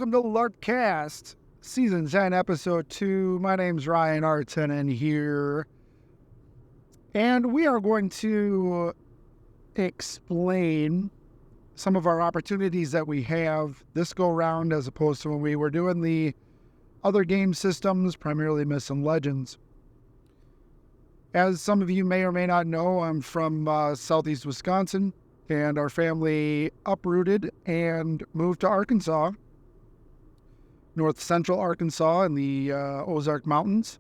welcome to LarpCast, Season 10, Episode 2. My name's Ryan Artenen here, and we are going to explain some of our opportunities that we have this go-round as opposed to when we were doing the other game systems, primarily Myths and Legends. As some of you may or may not know, I'm from southeast Wisconsin, and our family uprooted and moved to Arkansas, north central Arkansas in the Ozarks Mountains.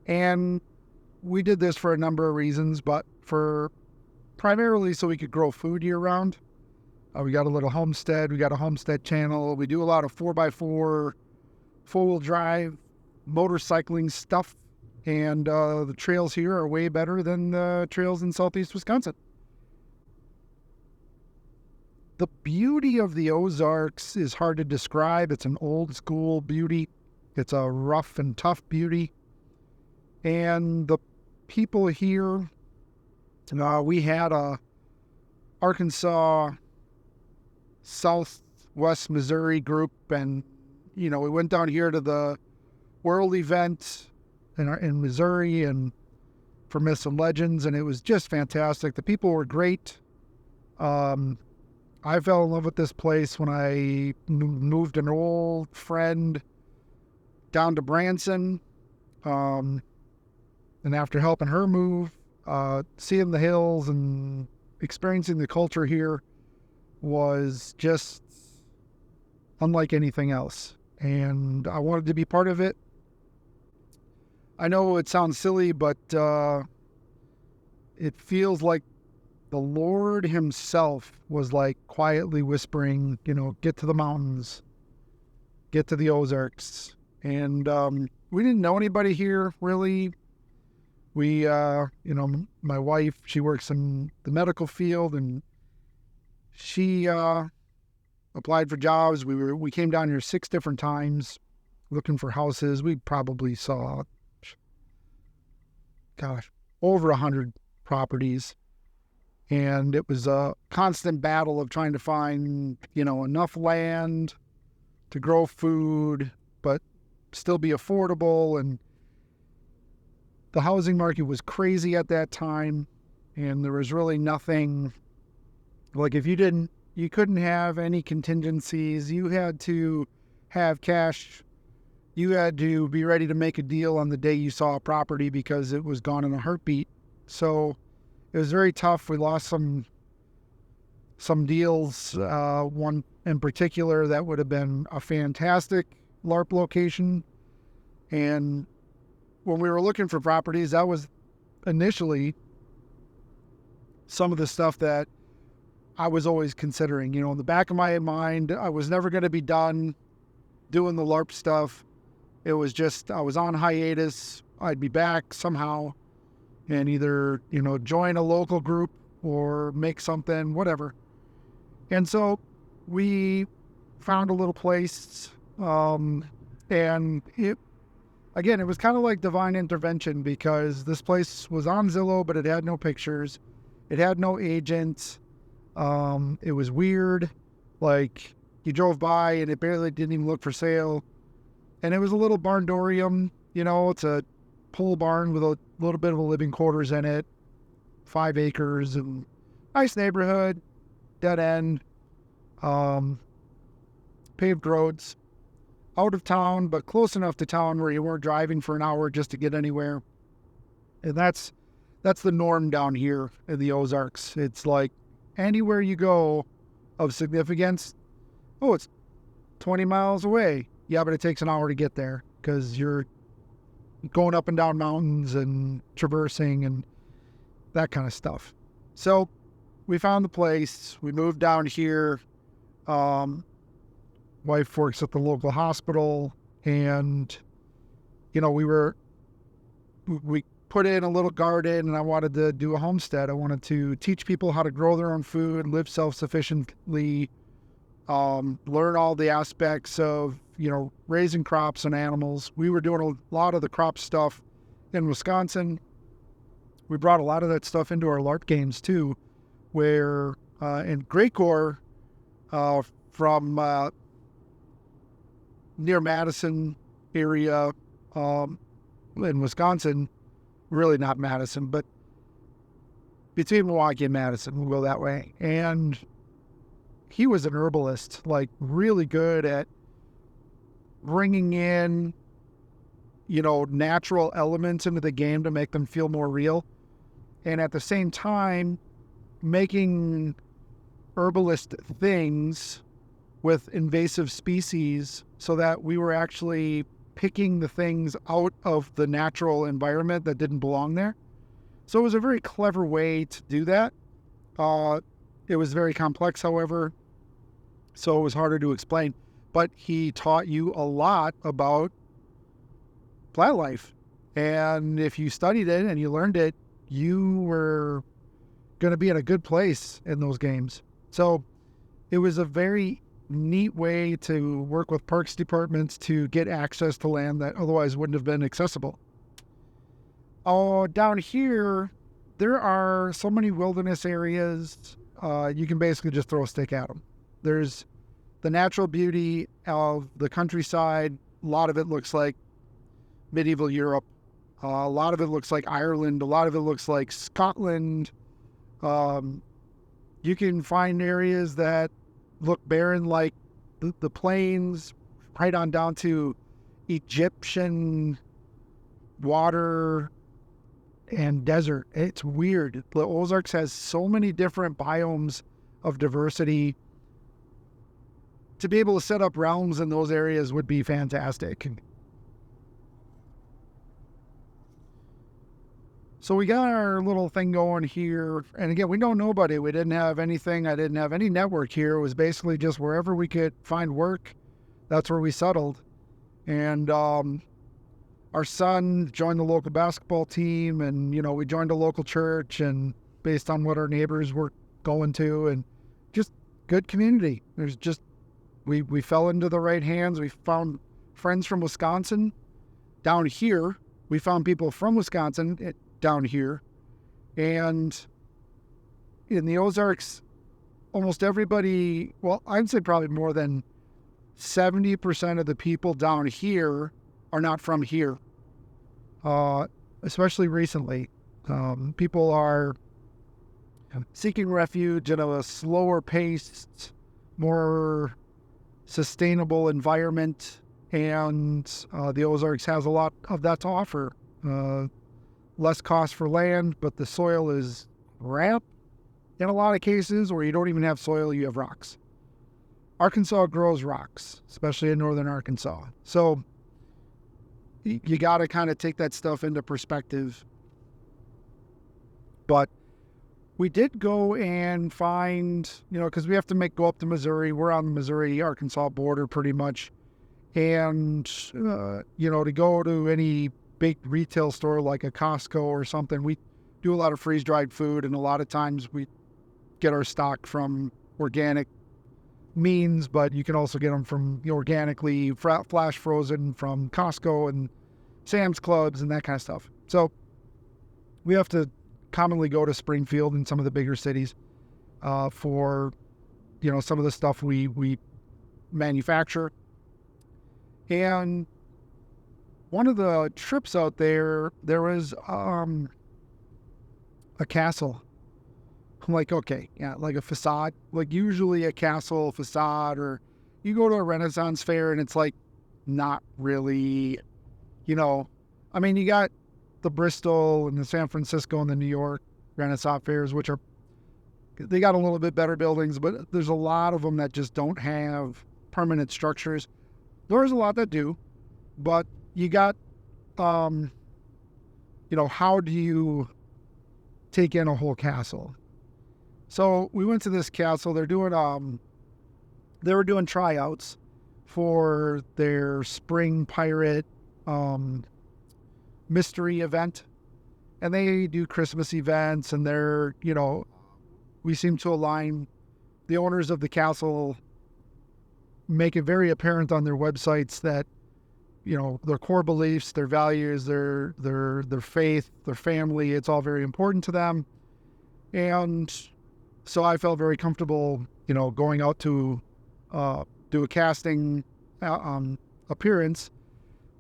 And we did this for a number of reasons, but primarily so we could grow food year round. We got a little homestead. We got a homestead channel. We do a lot of 4x4, four-wheel drive, motorcycling stuff. And the trails here are way better than the trails in southeast Wisconsin. The beauty of the Ozarks is hard to describe. It's an old school beauty. It's a rough and tough beauty. And the people here, we had a Arkansas, Southwest Missouri group, and, we went down here to the World event in Missouri and for Myths and Legends, and it was just fantastic. The people were great. I fell in love with this place when I moved an old friend down to Branson. And after helping her move, seeing the hills and experiencing the culture here was just unlike anything else. And I wanted to be part of it. I know it sounds silly, but it feels like the Lord himself was like quietly whispering, get to the mountains, get to the Ozarks. And we didn't know anybody here, really. We, my wife, she works in the medical field, and she applied for jobs. We came down here 6 different times looking for houses. We probably saw, over 100 properties. And it was a constant battle of trying to find, enough land to grow food, but still be affordable. And the housing market was crazy at that time. And there was really nothing, like if you couldn't have any contingencies. You had to have cash. You had to be ready to make a deal on the day you saw a property because it was gone in a heartbeat. So it was very tough. We lost some deals. One in particular that would have been a fantastic LARP location. And when we were looking for properties, that was initially some of the stuff that I was always considering. In the back of my mind, I was never going to be done doing the LARP stuff. It was just, I was on hiatus. I'd be back somehow. And either, join a local group or make something, whatever. And so we found a little place. And it was kind of like divine intervention because this place was on Zillow, but it had no pictures. It had no agent. It was weird. Like you drove by and it barely didn't even look for sale. And it was a little barndorium, it's a pole barn with a little bit of a living quarters in it, 5 acres, and nice neighborhood, dead end, paved roads, out of town, but close enough to town where you weren't driving for an hour just to get anywhere. And that's the norm down here in the Ozarks. It's like anywhere you go of significance, it's 20 miles away. Yeah, but it takes an hour to get there because you're going up and down mountains and traversing and that kind of stuff. So we found the place. We moved down here. Wife works at the local hospital, and we put in a little garden, and I wanted to do a homestead. I wanted to teach people how to grow their own food, live self-sufficiently, learn all the aspects of raising crops and animals. We were doing a lot of the crop stuff in Wisconsin. We brought a lot of that stuff into our LARP games too, where in Greycore from near Madison area, in Wisconsin, really not Madison, but between Milwaukee and Madison, we'll go that way. And he was an herbalist, like really good at bringing in, natural elements into the game to make them feel more real. And at the same time, making herbalist things with invasive species so that we were actually picking the things out of the natural environment that didn't belong there. So it was a very clever way to do that. It was very complex, however, so it was harder to explain. But he taught you a lot about plant life. And if you studied it and you learned it, you were going to be in a good place in those games. So it was a very neat way to work with parks departments to get access to land that otherwise wouldn't have been accessible. Down here, there are so many wilderness areas, you can basically just throw a stick at them. There's the natural beauty of the countryside. A lot of it looks like medieval Europe. A lot of it looks like Ireland. A lot of it looks like Scotland. You can find areas that look barren like the plains, right on down to Egyptian water and desert. It's weird. The Ozarks has so many different biomes of diversity. To be able to set up realms in those areas would be fantastic. So we got our little thing going here. And again, we know nobody. We didn't have anything. I didn't have any network here. It was basically just wherever we could find work, that's where we settled. And our son joined the local basketball team, and, we joined a local church, and based on what our neighbors were going to, and just good community. There's just, we fell into the right hands. We found friends from Wisconsin down here. We found people from Wisconsin down here. And in the Ozarks, almost everybody, well, I'd say probably more than 70% of the people down here are not from here, especially recently. People are seeking refuge in a slower paced, more sustainable environment, and the Ozarks has a lot of that to offer. Less cost for land, but the soil is ramp in a lot of cases, where you don't even have soil, you have rocks. Arkansas grows rocks, especially in northern Arkansas. So you got to kind of take that stuff into perspective. But we did go and find, because we have to go up to Missouri. We're on the Missouri-Arkansas border pretty much. And, to go to any big retail store like a Costco or something, we do a lot of freeze-dried food, and a lot of times we get our stock from organic means, but you can also get them from organically flash frozen from Costco and Sam's Clubs and that kind of stuff. So we have to commonly go to Springfield and some of the bigger cities for some of the stuff we manufacture. And one of the trips out there was a castle. I'm like, okay, yeah, like a facade. Like usually a castle facade, or you go to a Renaissance fair and it's like not really, you got the Bristol and the San Francisco and the New York Renaissance fairs, which they got a little bit better buildings, but there's a lot of them that just don't have permanent structures. There's a lot that do, but you got, how do you take in a whole castle? So we went to this castle. They were doing tryouts for their spring pirate mystery event, and they do Christmas events, and we seem to align. The owners of the castle make it very apparent on their websites that, their core beliefs, their values, their faith, their family, it's all very important to them. And so I felt very comfortable, going out to do a casting of appearance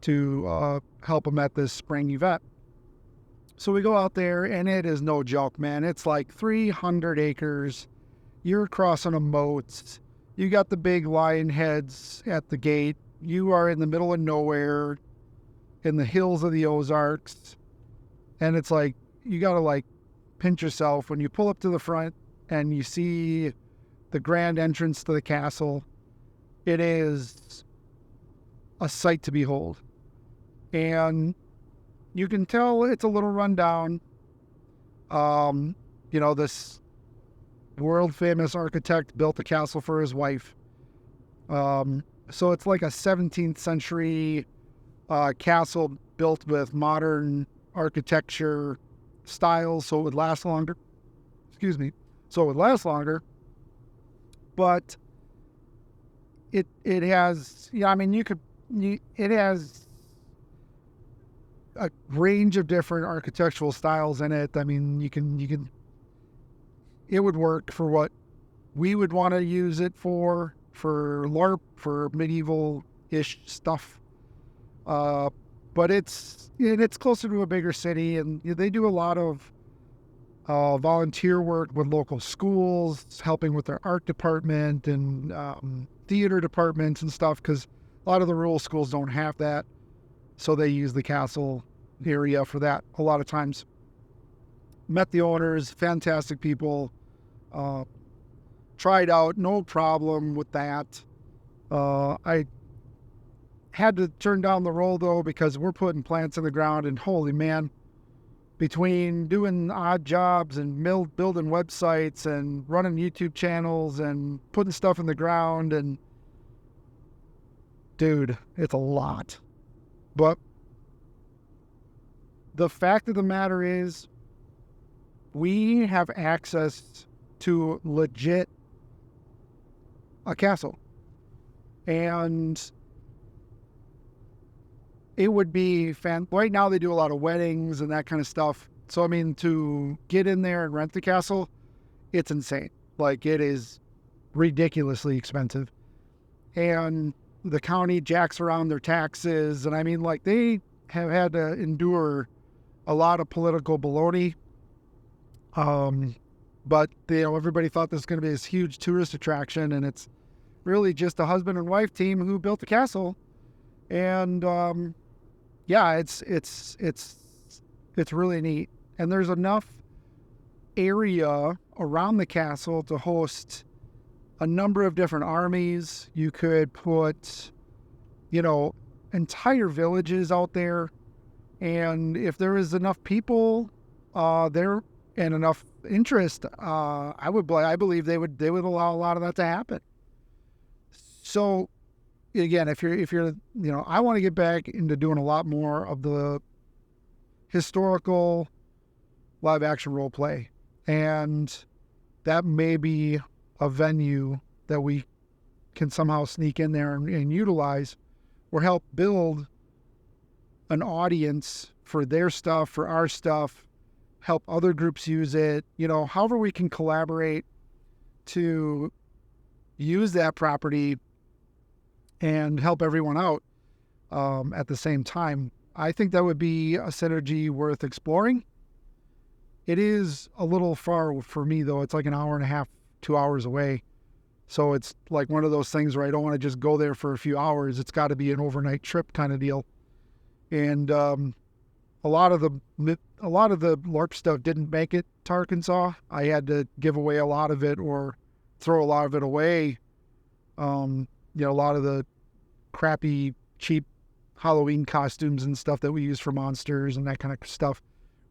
to help them at this spring event. So we go out there, and it is no joke, man. It's like 300 acres. You're crossing a moat. You got the big lion heads at the gate. You are in the middle of nowhere in the hills of the Ozarks. And it's like, you got to like pinch yourself when you pull up to the front and you see the grand entrance to the castle. It is a sight to behold. And you can tell it's a little rundown. This world famous architect built a castle for his wife. So it's like a 17th century castle built with modern architecture styles, so it would last longer. So it would last longer. But it has, it has a range of different architectural styles in it. I mean, it would work for what we would want to use it for LARP, for medieval-ish stuff. But it's closer to a bigger city, and they do a lot of volunteer work with local schools, helping with their art department and theater departments and stuff, because a lot of the rural schools don't have that. So they use the castle area for that a lot of times. Met the owners, fantastic people. Tried out, no problem with that. I had to turn down the role, though, because we're putting plants in the ground, and holy man, between doing odd jobs and building websites and running YouTube channels and putting stuff in the ground, and dude, it's a lot. But the fact of the matter is, we have access to legit a castle. And it would be right now they do a lot of weddings and that kind of stuff. So, I mean, to get in there and rent the castle, it's insane. Like, it is ridiculously expensive. And the county jacks around their taxes. And I mean, like, they have had to endure a lot of political baloney. But, everybody thought this was going to be this huge tourist attraction, and it's really just a husband and wife team who built the castle. And, it's really neat. And there's enough area around the castle to host a number of different armies. You could put, entire villages out there. And if there is enough people there and enough interest, I believe they would allow a lot of that to happen. So again, if you're I want to get back into doing a lot more of the historical live action role play, and that may be a venue that we can somehow sneak in there and utilize, or help build an audience for their stuff, for our stuff, help other groups use it, however we can collaborate to use that property and help everyone out at the same time. I think that would be a synergy worth exploring. It is a little far for me, though. It's like an hour and a half, 2 hours away. So it's like one of those things where I don't want to just go there for a few hours. It's got to be an overnight trip kind of deal. And a lot of the LARP stuff didn't make it to Arkansas. I had to give away a lot of it or throw a lot of it away. A lot of the crappy, cheap Halloween costumes and stuff that we use for monsters and that kind of stuff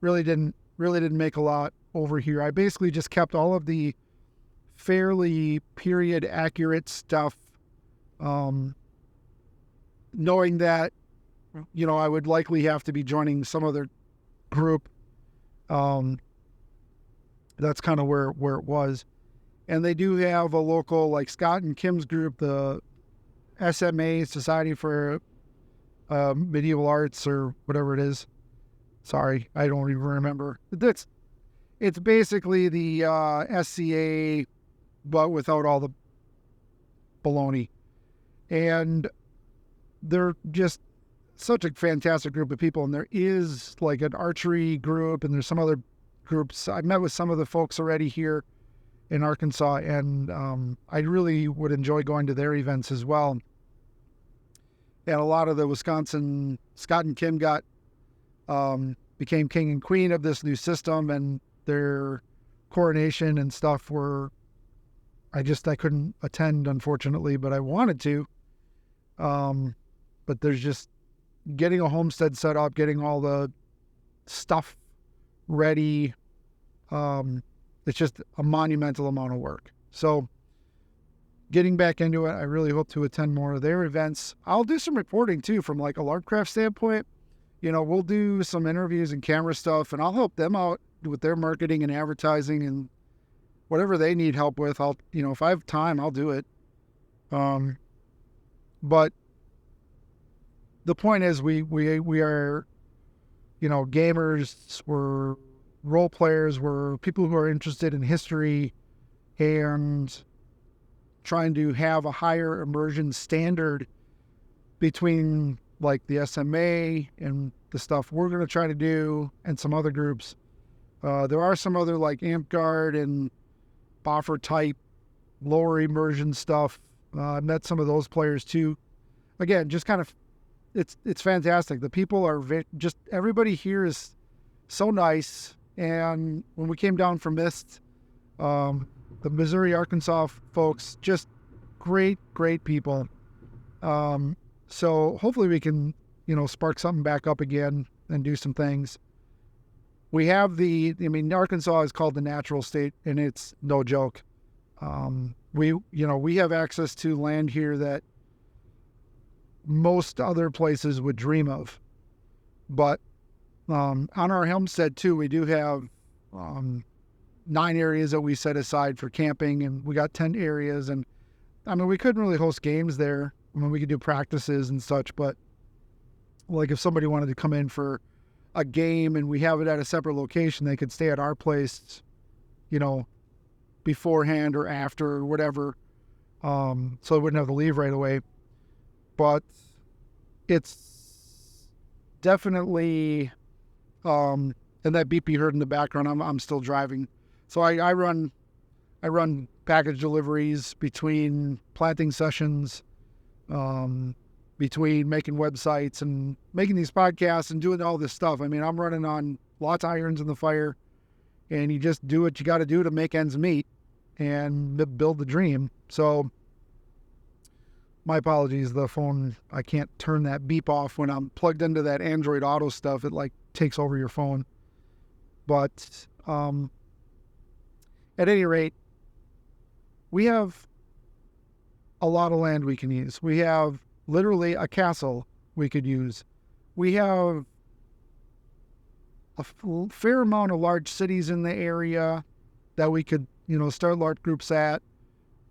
really didn't make a lot over here. I basically just kept all of the fairly period accurate stuff, knowing that I would likely have to be joining some other group. That's kind of where it was. And they do have a local, like Scott and Kim's group, the SMA, Society for Medieval Arts, or whatever it is. Sorry, I don't even remember. It's basically the SCA, but without all the baloney. And they're just such a fantastic group of people. And there is like an archery group, and there's some other groups. I met with some of the folks already here in Arkansas, and I really would enjoy going to their events as well. And a lot of the Wisconsin, Scott and Kim became king and queen of this new system, and their coronation and stuff were, I couldn't attend, unfortunately, but I wanted to. But there's just getting a homestead set up, getting all the stuff ready. It's just a monumental amount of work. So getting back into it, I really hope to attend more of their events. I'll do some reporting too from like a LarpCraft standpoint. We'll do some interviews and camera stuff, and I'll help them out with their marketing and advertising and whatever they need help with. I'll, if I have time, I'll do it. But the point is we are, gamers, we're role players, we're people who are interested in history and trying to have a higher immersion standard between like the SMA and the stuff we're going to try to do and some other groups. There are some other like AmpGuard and Boffer type lower immersion stuff. I met some of those players too. Again, just kind of, it's fantastic. The people are just, everybody here is so nice. And when we came down from Mist, the Missouri, Arkansas folks, just great people. So hopefully we can, spark something back up again and do some things. We have Arkansas is called the natural state, and it's no joke. We have access to land here that most other places would dream of. But on our homestead too, we do have 9 areas that we set aside for camping, and we got 10 areas. And we couldn't really host games there. We could do practices and such, but like if somebody wanted to come in for a game and we have it at a separate location, they could stay at our place, beforehand or after or whatever. So they wouldn't have to leave right away. But it's definitely, and that beep you heard in the background, I'm still driving. So I run package deliveries between planting sessions, between making websites and making these podcasts and doing all this stuff. I'm running on lots of irons in the fire, and you just do what you got to do to make ends meet and build the dream. So my apologies, the phone, I can't turn that beep off when I'm plugged into that Android Auto stuff. It like takes over your phone. But at any rate, we have a lot of land we can use. We have literally a castle we could use. We have a fair amount of large cities in the area that we could, start LARP groups at,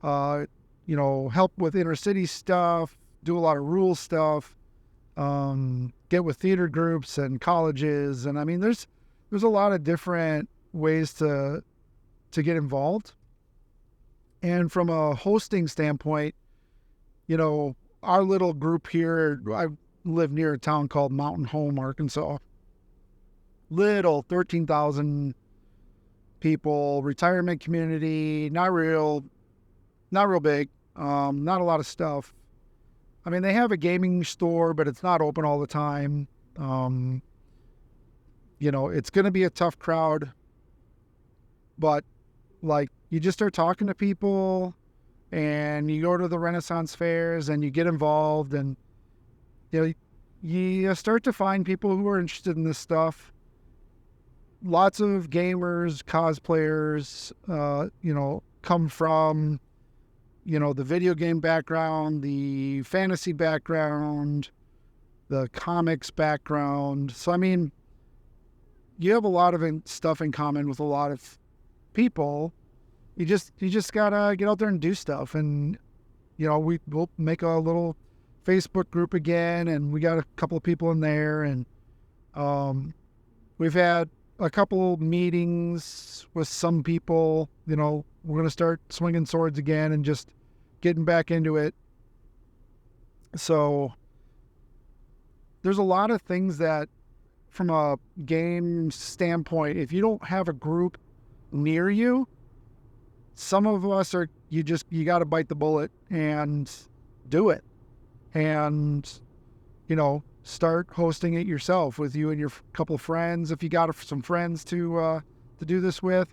help with inner city stuff, do a lot of rules stuff, get with theater groups and colleges. And there's a lot of different ways to get involved. And from a hosting standpoint, our little group here, I live near a town called Mountain Home, Arkansas. Little 13,000 people, retirement community, not real big, not a lot of stuff. They have a gaming store, but it's not open all the time. It's going to be a tough crowd, but like you just start talking to people and you go to the Renaissance fairs and you get involved, and you start to find people who are interested in this stuff. Lots of gamers, cosplayers, come from, the video game background, the fantasy background, the comics background. So, you have a lot of stuff in common with a lot of people. You just gotta get out there and do stuff. And, we'll make a little Facebook group again, and we got a couple of people in there, and we've had a couple meetings with some people. We're going to start swinging swords again and just getting back into it. So there's a lot of things that, from a game standpoint, if you don't have a group near you, some of us are, you got to bite the bullet and do it. And, start hosting it yourself with you and your couple of friends. If you got some friends to do this with,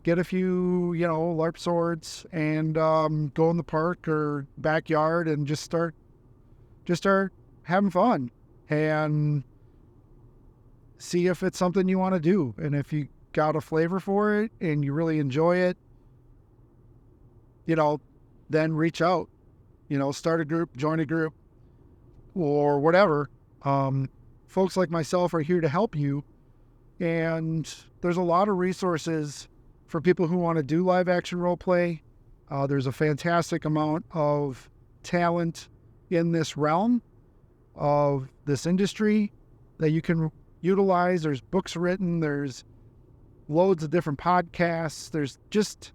get a few, LARP swords and go in the park or backyard and just start having fun and see if it's something you want to do. And if you got a flavor for it and you really enjoy it, then reach out, start a group, join a group, or whatever. Folks like myself are here to help you. And there's a lot of resources for people who want to do live action role play. There's a fantastic amount of talent in this realm of this industry that you can utilize. There's books written, there's loads of different podcasts. There's just,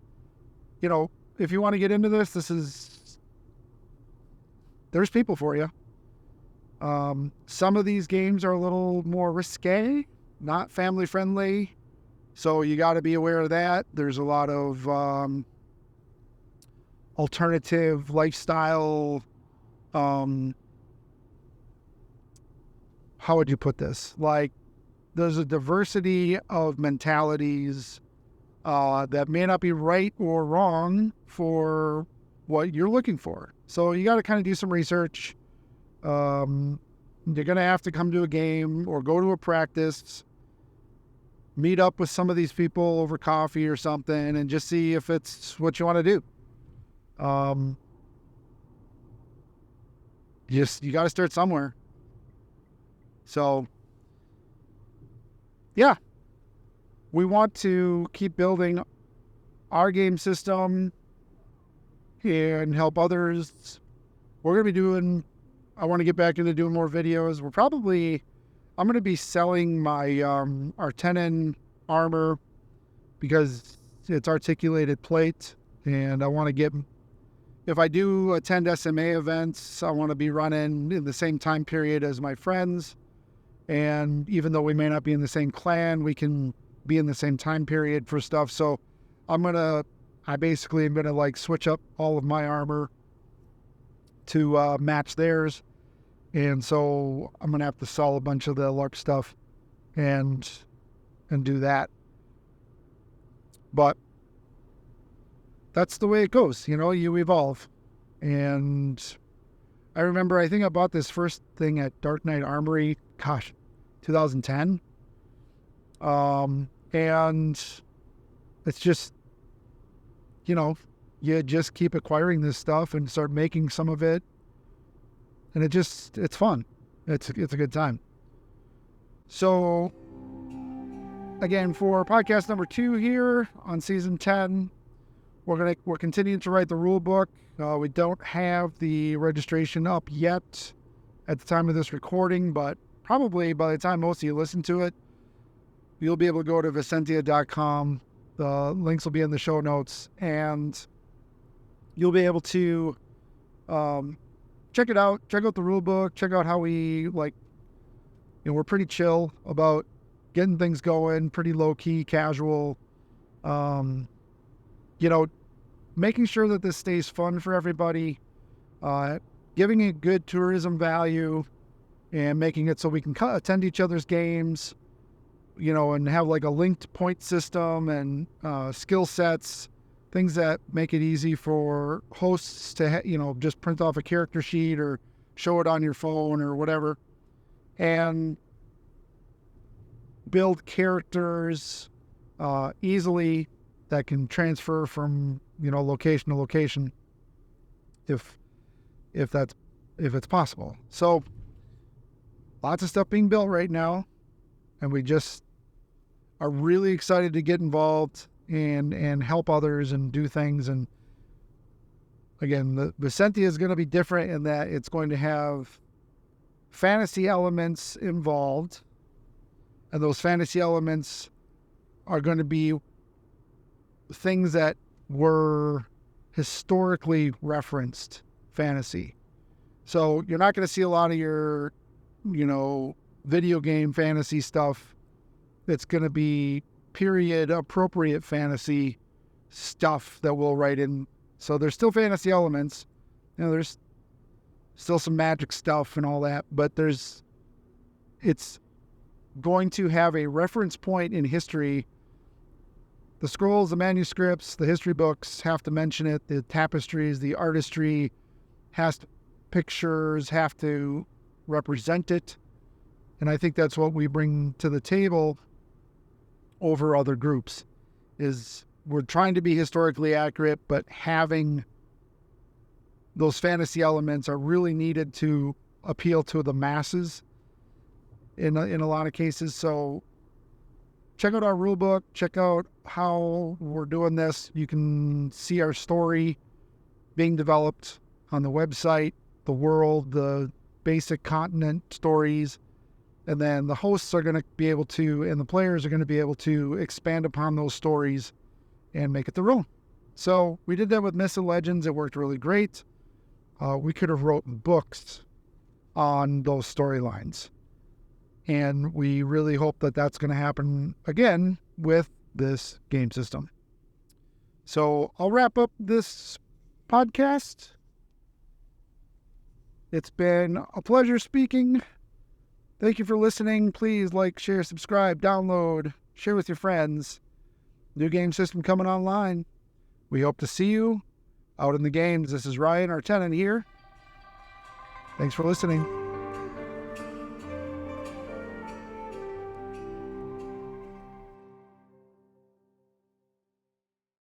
if you want to get into this, there's people for you. Some of these games are a little more risque, not family friendly. So you got to be aware of that. There's a lot of alternative lifestyle, how would you put this? Like, there's a diversity of mentalities that may not be right or wrong for what you're looking for. So you got to kind of do some research. You're going to have to come to a game or go to a practice, meet up with some of these people over coffee or something, and just see if it's what you want to do. You got to start somewhere. So, yeah, we want to keep building our game system and help others. We're going to be I want to get back into doing more videos. I'm going to be selling my Artenen armor because it's articulated plate, and I want to if I do attend SMA events, I want to be running in the same time period as my friends. And even though we may not be in the same clan, we can be in the same time period for stuff. So I basically am going to like switch up all of my armor to match theirs. And so I'm going to have to sell a bunch of the LARP stuff and do that. But that's the way it goes. You evolve. And I remember, I think I bought this first thing at Dark Knight Armory, 2010. And it's just, you just keep acquiring this stuff and start making some of it. And it's fun. It's a good time. So, again, for podcast number 2 here on season 10, we're continuing to write the rule book. We don't have the registration up yet at the time of this recording, but probably by the time most of you listen to it, you'll be able to go to Vicentia.com. The links will be in the show notes, and you'll be able to check it out. Check out the rule book. Check out how we we're pretty chill about getting things going, pretty low key, casual. Making sure that this stays fun for everybody, giving it good tourism value, and making it so we can attend each other's games, and have like a linked point system and skill sets, things that make it easy for hosts to, just print off a character sheet or show it on your phone or whatever, and build characters easily that can transfer from, location to location if it's possible. So lots of stuff being built right now, and we just are really excited to get involved and help others and do things. And again, the Vicentia is going to be different in that it's going to have fantasy elements involved, and those fantasy elements are going to be things that were historically referenced fantasy. So you're not going to see a lot of your video game fantasy stuff. It's going to be period appropriate fantasy stuff that we'll write in. So there's still fantasy elements. There's still some magic stuff and all that, but it's going to have a reference point in history. The scrolls, the manuscripts, the history books have to mention it. The tapestries, the artistry pictures have to represent it. And I think that's what we bring to the table over other groups, is we're trying to be historically accurate, but having those fantasy elements are really needed to appeal to the masses in a lot of cases. So check out our rule book, check out how we're doing this. You can see our story being developed on the website, the world, the basic continent stories, and then the hosts are going to be able to, and the players are going to be able to expand upon those stories and make it their own. So we did that with Myths and Legends. It worked really great. We could have written books on those storylines. And we really hope that that's going to happen again with this game system. So I'll wrap up this podcast. It's been a pleasure speaking. Thank you for listening. Please like, share, subscribe, download, share with your friends. New game system coming online. We hope to see you out in the games. This is Ryan Artenen here. Thanks for listening.